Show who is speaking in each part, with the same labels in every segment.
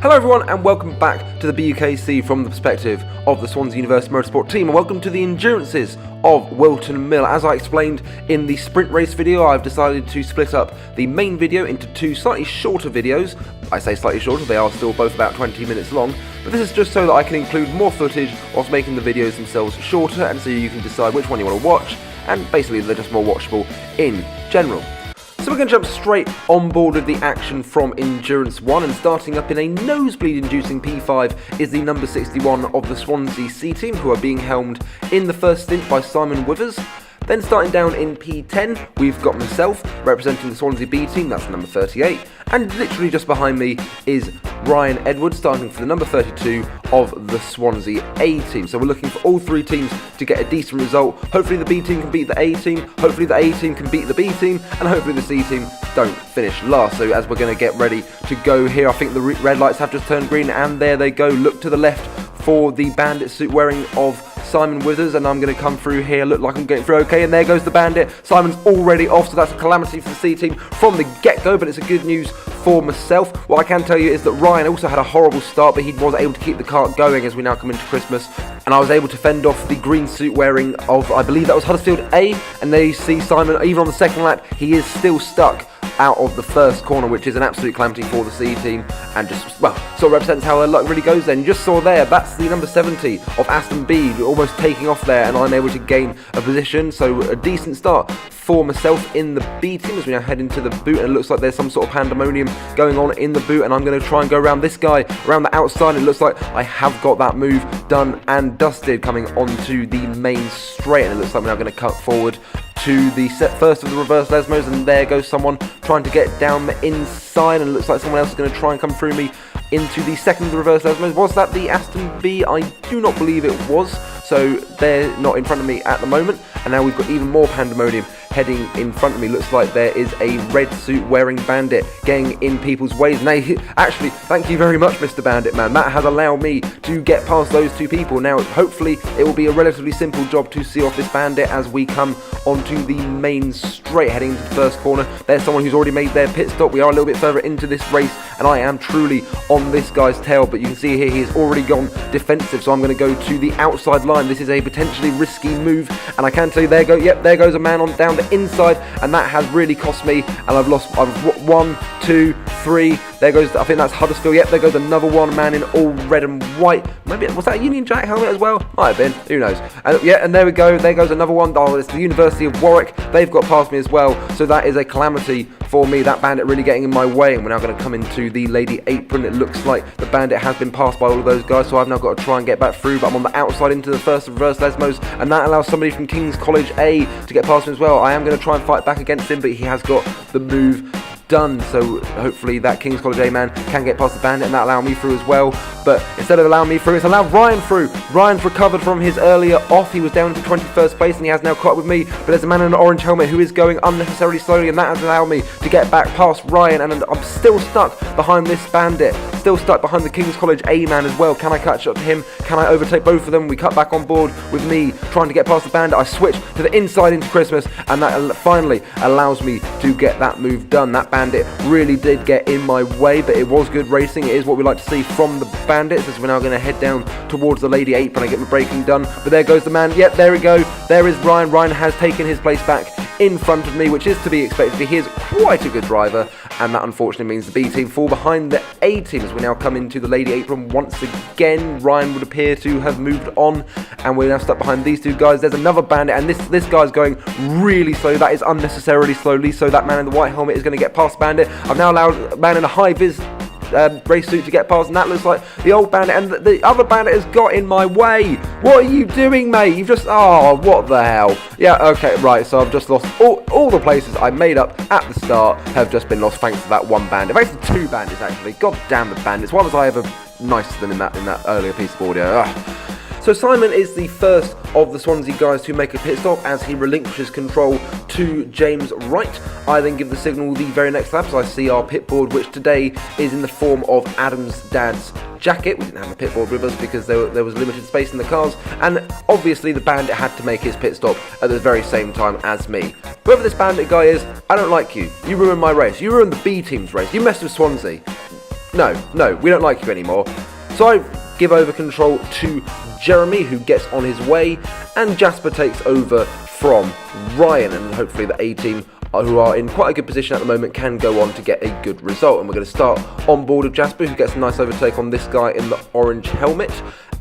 Speaker 1: Hello everyone and welcome back to the BUKC from the perspective of the Swansea University Motorsport Team, and welcome to the endurances of Wilton Mill. As I explained in the sprint race video, I've decided to split up the main video into two slightly shorter videos. I say slightly shorter, they are still both about 20 minutes long, but this is just so that I can include more footage whilst making the videos themselves shorter, and so you can decide which one you want to watch, and basically they're just more watchable in general. So we're going to jump straight on board with the action from Endurance 1, and starting up in a nosebleed-inducing P5 is the number 61 of the Swansea Team, who are being helmed in the first stint by Simon Withers. Then starting down in P10, we've got myself representing the Swansea B team, that's number 38, and literally just behind me is Ryan Edwards, starting for the number 32 of the Swansea A team. So we're looking for all three teams to get a decent result. Hopefully the B team can beat the A team, hopefully the A team can beat the B team, and hopefully the C team don't finish last. So as we're going to get ready to go here, I think the red lights have just turned green, and there they go. Look to the left for the bandit suit wearing of Simon Withers, and I'm going to come through here, look like I'm getting through okay, and there goes the bandit. Simon's already off, so that's a calamity for the C team from the get-go, but it's a good news for myself. What I can tell you is that Ryan also had a horrible start, but he was able to keep the kart going as we now come into Christmas, and I was able to fend off the green suit wearing of, I believe that was Huddersfield A, and there you see Simon, even on the second lap, he is still stuck out of the first corner, which is an absolute calamity for the C team, and just, well, sort of represents how their luck really goes then. You just saw there, that's the number 70 of Aston B, almost taking off there, and I'm able to gain a position, so a decent start for myself in the B team as we now head into the boot, and it looks like there's some sort of pandemonium going on in the boot, and I'm going to try and go around this guy, around the outside. It looks like I have got that move done and dusted coming onto the main straight, and it looks like we're now going to cut forward to the first of the reverse Lesmos, and there goes someone trying to get down the inside, and it looks like someone else is going to try and come through me into the second of the reverse Lesmos. Was that the Aston B? I do not believe it was, so they're not in front of me at the moment, and now we've got even more pandemonium heading in front of me. Looks like there is a red suit wearing bandit getting in people's ways. Now, actually, thank you very much, Mr. Bandit Man. That has allowed me to get past those two people. Now, hopefully, it will be a relatively simple job to see off this bandit as we come onto the main straight, heading into the first corner. There's someone who's already made their pit stop. We are a little bit further into this race, and I am truly on this guy's tail, but you can see here he has already gone defensive, so I'm going to go to the outside line. This is a potentially risky move, and I can tell you, there goes a man on down the inside, and that has really cost me, and I've 1, 2, 3, there goes, I think that's Huddersfield, yep, there goes another one, man in all red and white. Maybe, was that a Union Jack helmet as well? Might have been, who knows. And yeah, and there we go, there goes another one. Oh, it's the University of Warwick, they've got past me as well, so that is a calamity for me, that bandit really getting in my way, and we're now going to come into the Lady Apron. It looks like the bandit has been passed by all of those guys, so I've now got to try and get back through, but I'm on the outside into the first reverse Lesmos, and that allows somebody from King's College A to get past me as well. I am going to try and fight back against him, but he has got the move done, so hopefully that King's College A man can get past the bandit and that allow me through as well. But instead of allowing me through, it's allowed Ryan through. Ryan's recovered from his earlier off. He was down to 21st place and he has now caught up with me, but there's a man in an orange helmet who is going unnecessarily slowly, and that has allowed me to get back past Ryan, and I'm still stuck behind this bandit, still stuck behind the King's College A man as well. Can I catch up to him? Can I overtake both of them? We cut back on board with me trying to get past the bandit. I switch to the inside into Christmas, and that finally allows me to get that move done. That bandit really did get in my way, but it was good racing. It is what we like to see from the bandits, as we're now going to head down towards the Lady Apron. I get my braking done, but there goes the man. Yep, there we go. There is Ryan. Ryan has taken his place back in front of me, which is to be expected. He is quite a good driver, and that unfortunately means the B team fall behind the A team as we now come into the Lady Apron once again. Ryan would appear to have moved on, and we're now stuck behind these two guys. There's another bandit, and this guy's going really slow. That is unnecessarily slowly, so that man in the white helmet is going to get past bandit. I've now allowed a man in a high-vis race suit to get past, and that looks like the old bandit, and the other bandit has got in my way. What are you doing, mate? You've just, oh, what the hell? Yeah, okay, right, so I've just lost all the places I made up at the start have just been lost thanks to that one bandit. Thanks to two bandits, actually. God damn the bandits. Why was I ever nice to them in that earlier piece of audio? Ugh. So Simon is the first of the Swansea guys to make a pit stop as he relinquishes control to James Wright. I then give the signal the very next lap as I see our pit board, which today is in the form of Adam's dad's jacket. We didn't have a pit board with us because there was limited space in the cars, and obviously the bandit had to make his pit stop at the very same time as me. Whoever this bandit guy is, I don't like you. You ruined my race. You ruined the B team's race. You messed with Swansea. no, we don't like you anymore. So I give over control to Jeremy, who gets on his way, and Jasper takes over from Ryan, and hopefully the A-team, who are in quite a good position at the moment, can go on to get a good result. And we're going to start on board with Jasper, who gets a nice overtake on this guy in the orange helmet.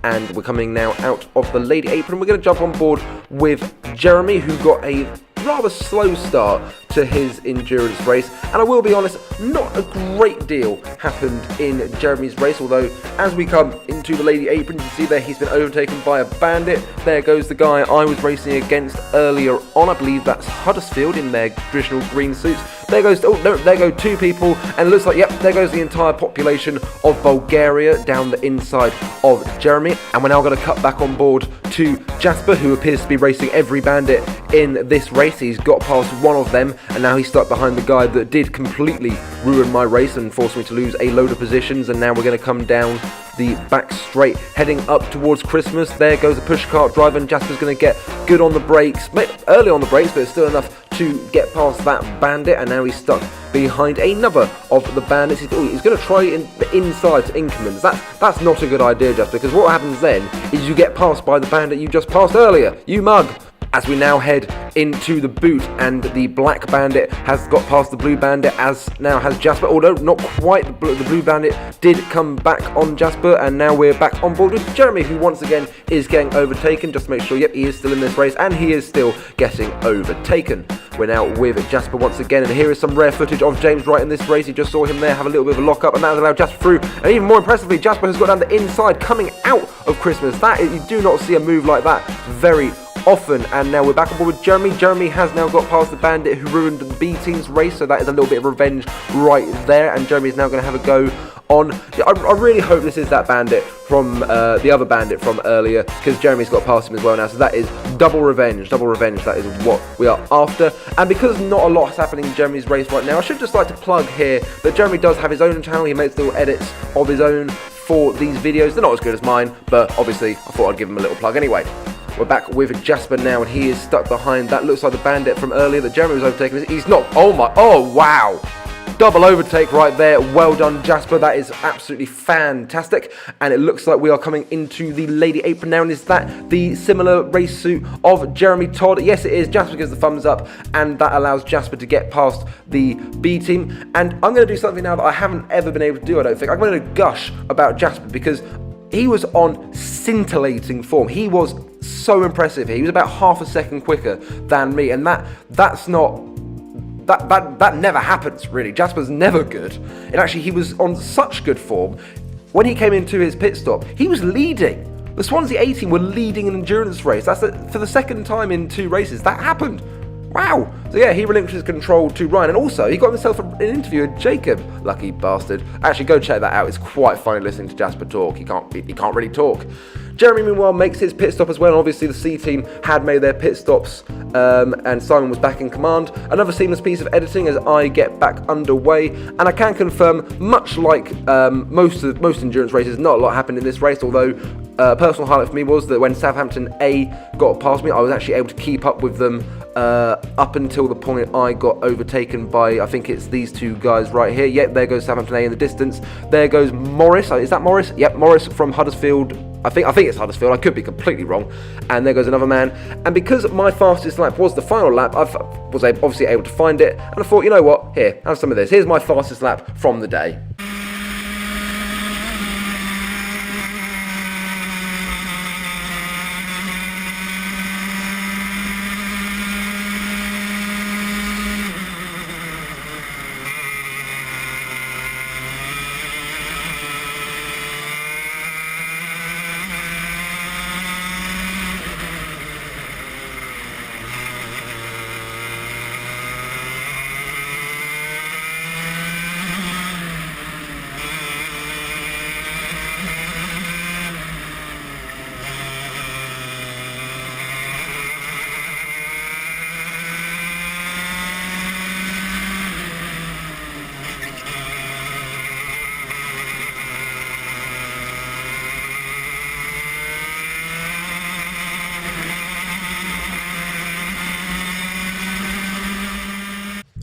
Speaker 1: And we're coming now out of the lady apron. We're going to jump on board with Jeremy, who got a rather slow start to his endurance race, and I will be honest, not a great deal happened in Jeremy's race, although as we come into the lady apron, you can see there he's been overtaken by a bandit. There goes the guy I was racing against earlier on. I believe that's Huddersfield in their traditional green suits. There goes, oh no, there go two people, and it looks like, yep, there goes the entire population of Bulgaria down the inside of Jeremy. And we're now going to cut back on board to Jasper, who appears to be racing every bandit in this race. He's got past one of them, and now he's stuck behind the guy that did completely ruin my race and force me to lose a load of positions. And now we're going to come down the back straight, heading up towards Christmas. There goes the pushcart driver, and Jasper's going to get good on the brakes, early on the brakes, but it's still enough to get past that bandit. And now he's stuck behind another of the bandits. He's going to try the inside to Inkermans. That's not a good idea, Jasper, because what happens then is you get passed by the bandit you just passed earlier. You mug. As we now head into the boot, and the black bandit has got past the blue bandit, as now has Jasper, although not quite. The blue bandit did come back on Jasper, and now we're back on board with Jeremy, who once again is getting overtaken, just to make sure, yep, he is still in this race, and he is still getting overtaken. We're now with Jasper once again, and here is some rare footage of James Wright in this race. You just saw him there have a little bit of a lock-up, and that has allowed Jasper through, and even more impressively, Jasper has got down the inside, coming out of Christmas. You do not see a move like that very often. And now we're back on board with Jeremy. Jeremy has now got past the bandit who ruined the B team's race, so that is a little bit of revenge right there, and Jeremy is now going to have a go on. I really hope this is that bandit from the other bandit from earlier, because Jeremy's got past him as well now, so that is double revenge, that is what we are after. And because not a lot is happening in Jeremy's race right now, I should just like to plug here that Jeremy does have his own channel. He makes little edits of his own for these videos. They're not as good as mine, but obviously I thought I'd give him a little plug anyway. We're back with Jasper now, and he is stuck behind. That looks like the bandit from earlier that Jeremy was overtaking. He's not. Oh wow. Double overtake right there. Well done, Jasper. That is absolutely fantastic. And it looks like we are coming into the lady apron now. And is that the similar race suit of Jeremy Todd? Yes, it is. Jasper gives the thumbs up, and that allows Jasper to get past the B team. And I'm going to do something now that I haven't ever been able to do, I don't think. I'm going to gush about Jasper, because he was on scintillating form. He was so impressive. He was about half a second quicker than me, and that never happens, really. Jasper's never good. And actually, he was on such good form. When he came into his pit stop, he was leading. The Swansea A team were leading an endurance race. That's for the second time in 2 races. That happened. Wow. So yeah, he relinquishes control to Ryan, and also he got himself an interview with Jacob. Lucky bastard. Actually, go check that out. It's quite funny listening to Jasper talk. He can't really talk. Jeremy, meanwhile, makes his pit stop as well, and obviously the C team had made their pit stops, and Simon was back in command. Another seamless piece of editing as I get back underway, and I can confirm, much like most endurance races, not a lot happened in this race, although a personal highlight for me was that when Southampton A got past me, I was actually able to keep up with them up until the point I got overtaken by, I think it's these two guys right here. Yep, there goes Southampton A in the distance. There goes Morris. Is that Morris? Yep, Morris from Huddersfield. I think it's Huddersfield. I could be completely wrong. And there goes another man. And because my fastest lap was the final lap, I was obviously able to find it. And I thought, you know what? Here, have some of this. Here's my fastest lap from the day.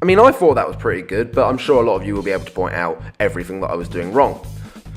Speaker 1: I mean, I thought that was pretty good, but I'm sure a lot of you will be able to point out everything that I was doing wrong.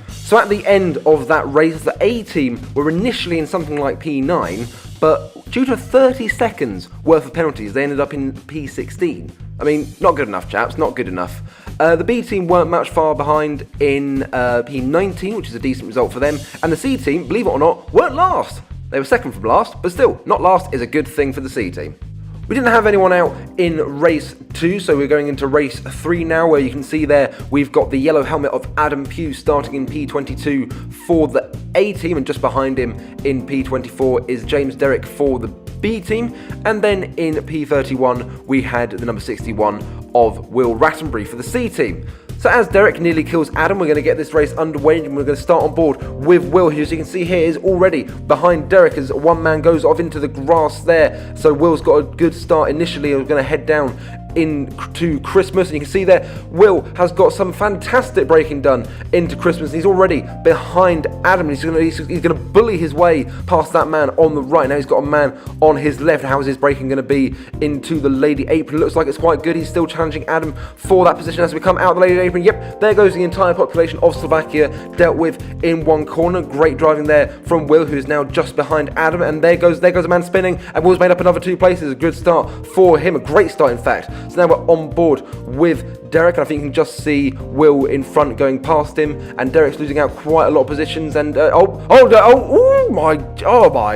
Speaker 1: So at the end of that race, the A team were initially in something like P9, but due to 30 seconds worth of penalties, they ended up in P16. I mean, not good enough, chaps, not good enough. The B team weren't much far behind in P19, which is a decent result for them, and the C team, believe it or not, weren't last. They were second from last, but still, not last is a good thing for the C team. We didn't have anyone out in race 2, so we're going into race 3 now, where you can see there we've got the yellow helmet of Adam Pugh starting in P22 for the A team, and just behind him in P24 is James Derrick for the B team, and then in P31 we had the number 61 of Will Rattenbury for the C team. So as Derrick nearly kills Adam, we're going to get this race underway, and we're going to start on board with Will, who, as you can see here, is already behind Derrick as one man goes off into the grass there. So Will's got a good start initially. We're going to head down into Christmas, and you can see there Will has got some fantastic braking done into Christmas. He's already behind Adam, and he's going to bully his way past that man on the right. Now he's got a man on his left. How is his braking going to be into the lady apron? Looks like it's quite good. He's still challenging Adam for that position as we come out the lady apron. Yep, there goes the entire population of Slovakia dealt with in one corner. Great driving there from Will, who is now just behind Adam, and there goes a man spinning, and Will's made up another 2 places. A good start for him, a great start in fact. So now we're on board with Derrick, and I think you can just see Will in front going past him, and Derrick's losing out quite a lot of positions, and oh my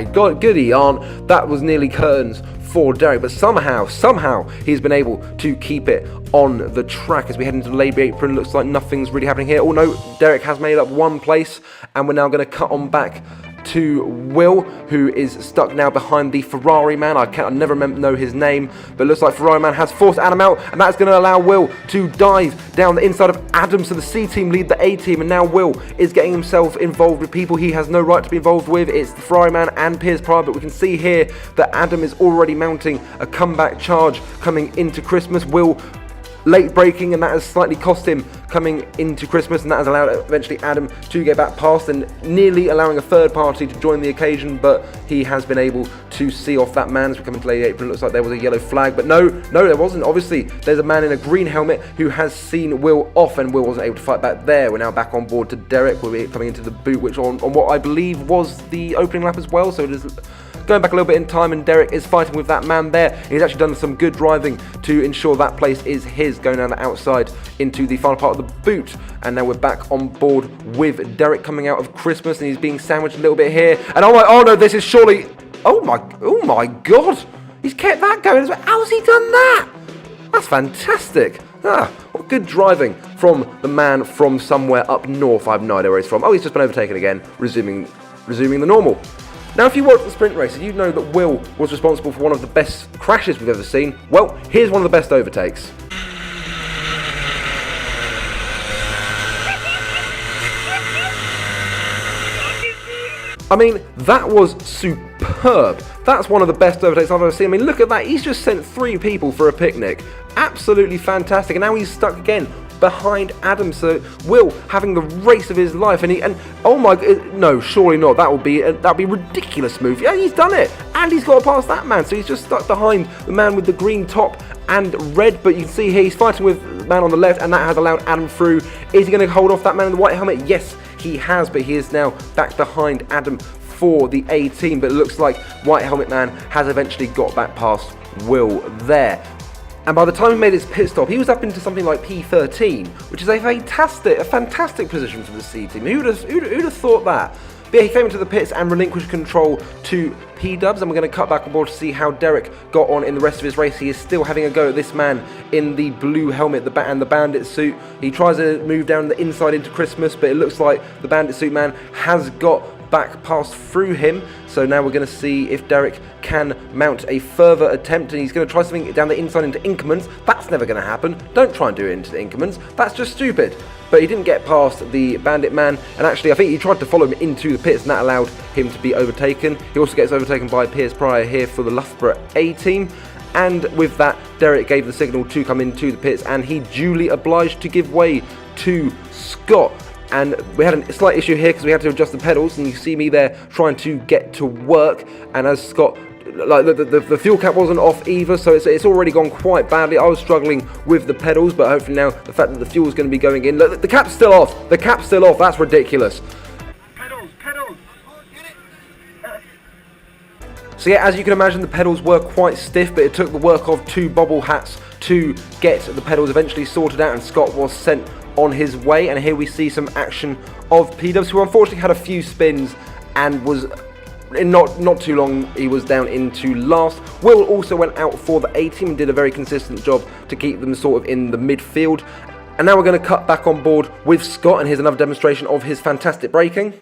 Speaker 1: god, goody aunt, that was nearly curtains for Derrick, but somehow he's been able to keep it on the track as we head into the lady apron. Looks like nothing's really happening here. Oh no, Derrick has made up 1 place, and we're now going to cut on back to Will, who is stuck now behind the Ferrari man. I never know his name, but it looks like Ferrari man has forced Adam out, and that's going to allow Will to dive down the inside of Adam, so the C team lead the A team, and now Will is getting himself involved with people he has no right to be involved with. It's the Ferrari man and Piers Pryor, but we can see here that Adam is already mounting a comeback charge coming into Christmas. Will late braking, and that has slightly cost him coming into Christmas, and that has allowed eventually Adam to get back past and nearly allowing a third party to join the occasion, but he has been able to see off that man as we come into lady apron. It looks like there was a yellow flag, but no there wasn't. Obviously there's a man in a green helmet who has seen Will off, and Will wasn't able to fight back there. We're now back on board to Derrick. We'll be coming into the boot, which on what I believe was the opening lap as well, so it is going back a little bit in time, and Derrick is fighting with that man there. He's actually done some good driving to ensure that place is his, going down the outside into the final part of the boot. And now we're back on board with Derrick coming out of Christmas, and he's being sandwiched a little bit here. And oh no, this is surely, oh my god, he's kept that going. How's he done that? That's fantastic. What good driving from the man from somewhere up north. I have no idea where he's from. Oh, he's just been overtaken again, resuming the normal. Now, if you watch the sprint races, you know that Will was responsible for one of the best crashes we've ever seen. Well, here's one of the best overtakes. I mean, that was superb. That's one of the best overtakes I've ever seen. I mean, look at that. He's just sent 3 people for a picnic. Absolutely fantastic. And now he's stuck again behind Adam, so Will having the race of his life, and oh my, no, surely not. That'd be a ridiculous move. Yeah, he's done it, and he's got past that man, so he's just stuck behind the man with the green top and red. But you can see here he's fighting with the man on the left, and that has allowed Adam through. Is he going to hold off that man in the white helmet? Yes, he has, but he is now back behind Adam for the A team. But it looks like White Helmet Man has eventually got back past Will there. And by the time he made his pit stop, he was up into something like P13, which is a fantastic position for the C team. Who'd have thought that? But yeah, he came into the pits and relinquished control to P-Dubs, and we're going to cut back on board to see how Derrick got on in the rest of his race. He is still having a go at this man in the blue helmet and the bandit suit. He tries to move down the inside into Christmas, but it looks like the bandit suit man has got back past through him. So now we're going to see if Derrick can mount a further attempt, and he's going to try something down the inside into Inkermans. That's never going to happen. Don't try and do it into the Inkermans. That's just stupid. But he didn't get past the bandit man, and actually I think he tried to follow him into the pits, and that allowed him to be overtaken. He also gets overtaken by Piers Pryor here for the Loughborough A team. And with that, Derrick gave the signal to come into the pits, and he duly obliged to give way to Scott. And we had a slight issue here because we had to adjust the pedals, and you see me there trying to get to work, and as Scott like the fuel cap wasn't off either, so it's already gone quite badly. I was struggling with the pedals, but hopefully now the fact that the fuel is going to be going in. Look, the cap's still off. The cap's still off. That's ridiculous.
Speaker 2: Pedals.
Speaker 1: So yeah, as you can imagine, the pedals were quite stiff, but it took the work of 2 bobble hats to get the pedals eventually sorted out, and Scott was sent on his way. And here we see some action of P-Dubs, who unfortunately had a few spins and was in not too long he was down into last. Will also went out for the A team and did a very consistent job to keep them sort of in the midfield. And now we're going to cut back on board with Scott, and here's another demonstration of his fantastic braking.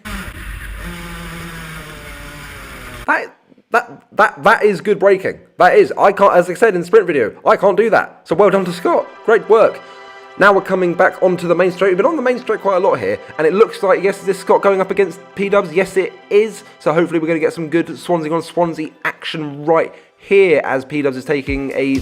Speaker 1: That is good braking. That is. I can't, as I said in the sprint video, I can't do that. So well done to Scott. Great work. Now we're coming back onto the main straight. We've been on the main straight quite a lot here, and it looks like, yes, is this Scott going up against P-Dubs? Yes, it is. So hopefully we're going to get some good Swansea on Swansea action right here, as P-Dubs is taking a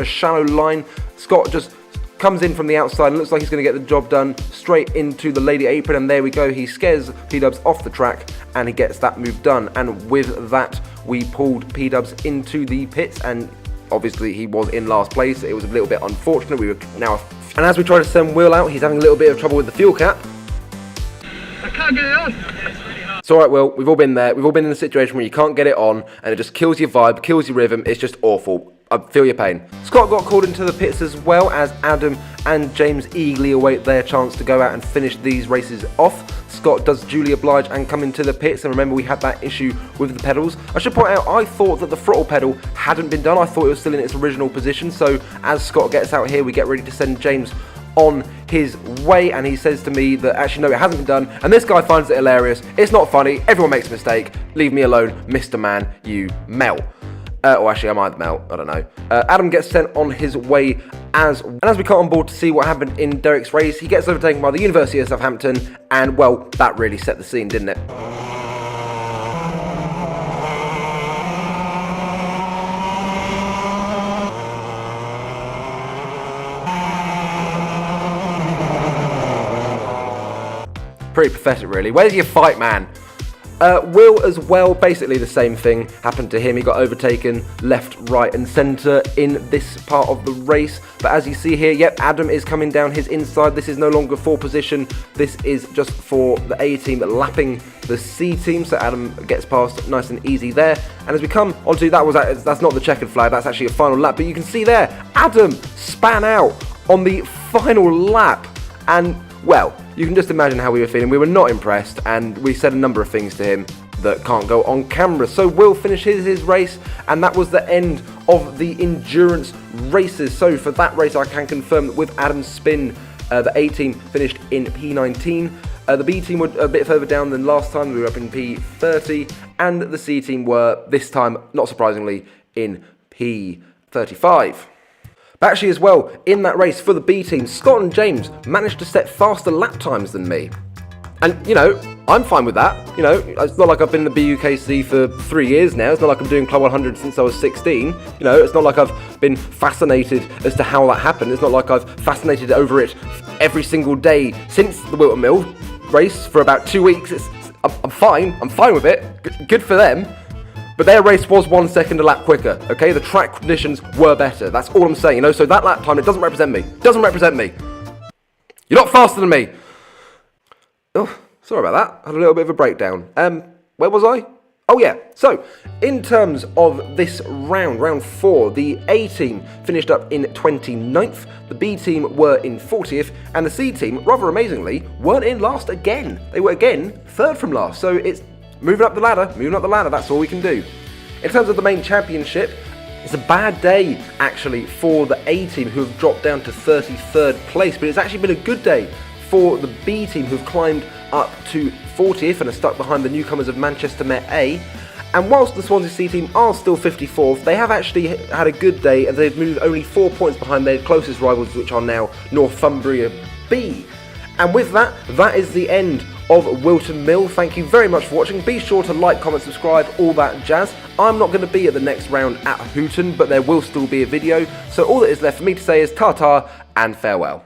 Speaker 1: shallow line. Scott just comes in from the outside and looks like he's going to get the job done straight into the lady apron, and there we go. He scares P-Dubs off the track, and he gets that move done. And with that, we pulled P-Dubs into the pits, and obviously he was in last place. It was a little bit unfortunate. We were now... And as we try to send Will out, he's having a little bit of trouble with the fuel cap.
Speaker 2: I can't get it on.
Speaker 1: It's alright, Will. We've all been there. We've all been in a situation where you can't get it on, and it just kills your vibe, kills your rhythm. It's just awful. I feel your pain. Scott got called into the pits as well, as Adam and James eagerly await their chance to go out and finish these races off. Scott does duly oblige and come into the pits, and remember we had that issue with the pedals. I should point out, I thought that the throttle pedal hadn't been done. I thought it was still in its original position, so as Scott gets out here, we get ready to send James on his way, and he says to me that actually no, it hasn't been done, and this guy finds it hilarious. It's not funny, everyone makes a mistake, leave me alone, Mr. Man, you melt. Or actually, I might melt, I don't know. Adam gets sent on his way as we cut on board to see what happened in Derek's race, he gets overtaken by the University of Southampton, and well, that really set the scene, didn't it? Pretty pathetic, really. Where's your fight, man? Will as well, basically the same thing happened to him. He got overtaken left, right and centre in this part of the race. But as you see here, yep, Adam is coming down his inside. This is no longer for position. This is just for the A team lapping the C team. So Adam gets past nice and easy there. And as we come onto, that's not the checkered flag, that's actually a final lap. But you can see there, Adam span out on the final lap. And well, you can just imagine how we were feeling. We were not impressed, and we said a number of things to him that can't go on camera. So Will finishes his race, and that was the end of the endurance races. So for that race, I can confirm that with Adam's spin, the A team finished in P19. The B team were a bit further down than last time. We were up in P30, and the C team were, this time, not surprisingly, in P35. But actually as well, in that race for the B team, Scott and James managed to set faster lap times than me. And, you know, I'm fine with that. You know, it's not like I've been in the BUKC for 3 years now. It's not like I'm doing Club 100 since I was 16. You know, it's not like I've been fascinated as to how that happened. It's not like I've fascinated over it every single day since the Wilton Mill race for about 2 weeks. I'm fine. I'm fine with it. Good for them. But their race was 1 second a lap quicker, okay? The track conditions were better. That's all I'm saying, you know? So that lap time, it doesn't represent me. It doesn't represent me. You're not faster than me. Oh, sorry about that. I had a little bit of a breakdown. Where was I? Oh yeah, so in terms of this round 4, the A team finished up in 29th, the B team were in 40th, and the C team, rather amazingly, weren't in last again. They were again 3rd from last, so it's moving up the ladder, that's all we can do. In terms of the main championship, it's a bad day, actually, for the A team, who have dropped down to 33rd place, but it's actually been a good day for the B team, who have climbed up to 40th and are stuck behind the newcomers of Manchester Met A. And whilst the Swansea C team are still 54th, they have actually had a good day, and they've moved only 4 points behind their closest rivals, which are now Northumbria B. And with that, that is the end of Wilton Mill. Thank you very much for watching. Be sure to like, comment, subscribe, all that jazz. I'm not going to be at the next round at Hooton, but there will still be a video. So all that is left for me to say is ta-ta and farewell.